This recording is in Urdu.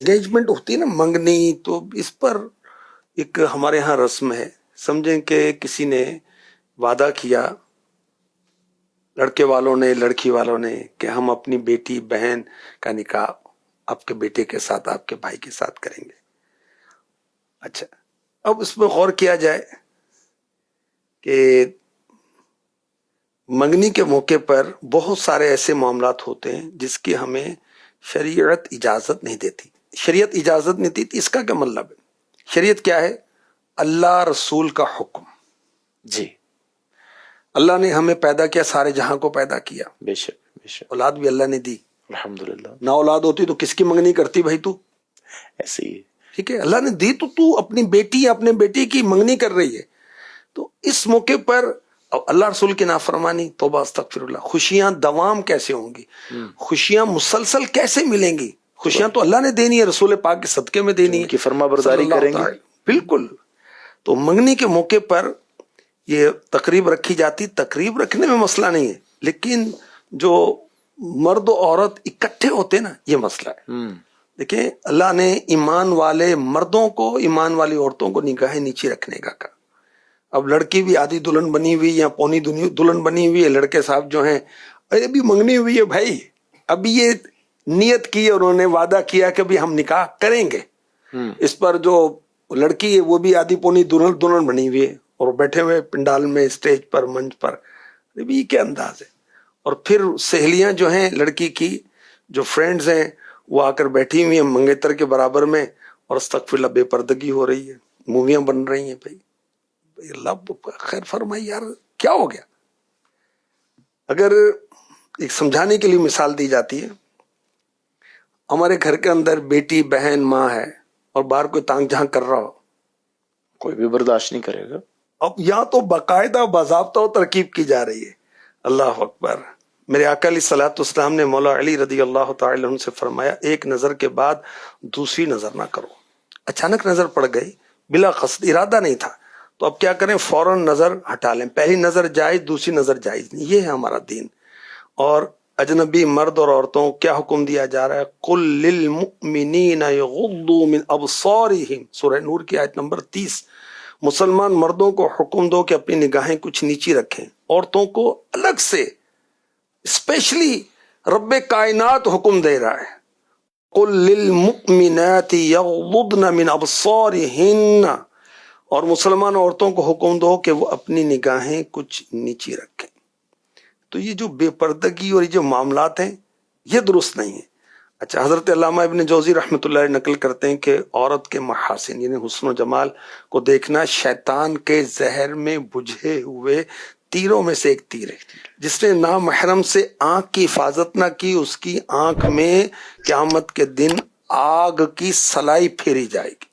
انگیجمنٹ ہوتی ہے نا منگنی، تو اس پر ایک ہمارے ہاں رسم ہے. سمجھیں کہ کسی نے وعدہ کیا، لڑکے والوں نے لڑکی والوں نے، کہ ہم اپنی بیٹی بہن کا نکاح آپ کے بیٹے کے ساتھ آپ کے بھائی کے ساتھ کریں گے. اچھا، اب اس میں غور کیا جائے کہ منگنی کے موقع پر بہت سارے ایسے معاملات ہوتے ہیں جس کی ہمیں شریعت اجازت نہیں دیتی. شریعت اجازت نہیں دیتی، اس کا کیا مطلب ہے؟ شریعت کیا ہے؟ اللہ رسول کا حکم. جی اللہ نے ہمیں پیدا کیا، سارے جہاں کو پیدا کیا، بے شک بے شک، اولاد بھی اللہ نے دی. الحمدللہ. نہ اولاد ہوتی تو کس کی منگنی کرتی بھائی تو؟ ایسے ہی ٹھیک ہے، اللہ نے دی تو اپنی بیٹی یا اپنے بیٹی کی منگنی کر رہی ہے. تو اس موقع پر اللہ رسول کی نافرمانی، توبہ استغفر اللہ. خوشیاں دوام کیسے ہوں گی؟ خوشیاں مسلسل کیسے ملیں گی؟ خوشیاں تو اللہ نے دینی ہے، رسول پاک کے صدقے میں دینی ہے، ان کی فرما برداری صلی اللہ کریں گے. تعالی. بالکل. تو منگنی کے موقع پر یہ تقریب رکھی جاتی. تقریب رکھنے میں مسئلہ نہیں ہے، لیکن جو مرد و عورت اکٹھے ہوتے نا، یہ مسئلہ ہے. دیکھیں، اللہ نے ایمان والے مردوں کو ایمان والی عورتوں کو نگاہیں نیچے رکھنے کا کہا. اب لڑکی بھی آدھی دلہن بنی ہوئی یا پونی دلہن بنی ہوئی ہے، لڑکے صاحب جو ہیں ارے بھی منگنی ہوئی ہے بھائی. ابھی یہ نیت کی، انہوں نے وعدہ کیا کہ بھی ہم نکاح کریں گے. اس پر جو لڑکی ہے وہ بھی آدھی پونی دلہن بنی ہوئی ہے، اور بیٹھے ہوئے پنڈال میں، اسٹیج پر، منچ پر. یہ کیا انداز ہے؟ اور پھر سہیلیاں جو ہیں لڑکی کی، جو فرینڈز ہیں، وہ آ کر بیٹھی ہوئی ہیں منگیتر کے برابر میں، اور استغفر اللہ بے پردگی ہو رہی ہے، موویاں بن رہی ہیں. بھائی اللہ خیر فرمائی یار، کیا ہو گیا؟ اگر ایک سمجھانے کے لیے مثال دی جاتی ہے، ہمارے گھر کے اندر بیٹی بہن ماں ہے، اور باہر کوئی تانگ جھانک کر رہا ہو، کوئی بھی برداشت نہیں کرے گا. اب یہاں تو باقاعدہ باضابطہ و ترکیب کی جا رہی ہے. اللہ اکبر. میرے آقا علیہ الصلوۃ والسلام نے مولا علی رضی اللہ تعالی عنہ سے فرمایا، ایک نظر کے بعد دوسری نظر نہ کرو. اچانک نظر پڑ گئی، بلا قصد، ارادہ نہیں تھا، تو اب کیا کریں؟ فوراً نظر ہٹا لیں. پہلی نظر جائز، دوسری نظر جائز نہیں. یہ ہے ہمارا دین. اور اجنبی مرد اور عورتوں کو کیا حکم دیا جا رہا ہے؟ قل للمؤمنین یغضوا من ابصارہم، سورہ نور کی آیت نمبر 30. مسلمان مردوں کو حکم دو کہ اپنی نگاہیں کچھ نیچی رکھیں. عورتوں کو الگ سے اسپیشلی رب کائنات حکم دے رہا ہے، قل للمؤمنات یغضضن من ابصارہن. اور مسلمان عورتوں کو حکم دو کہ وہ اپنی نگاہیں کچھ نیچی رکھیں. تو یہ جو بے پردگی اور یہ جو معاملات ہیں، یہ درست نہیں ہیں. اچھا، حضرت علامہ ابن جوزی رحمۃ اللہ علیہ نقل کرتے ہیں کہ عورت کے محاسن یعنی حسن و جمال کو دیکھنا شیطان کے زہر میں بجھے ہوئے تیروں میں سے ایک تیر ہے. جس نے نامحرم سے آنکھ کی حفاظت نہ کی، اس کی آنکھ میں قیامت کے دن آگ کی سلائی پھیری جائے گی.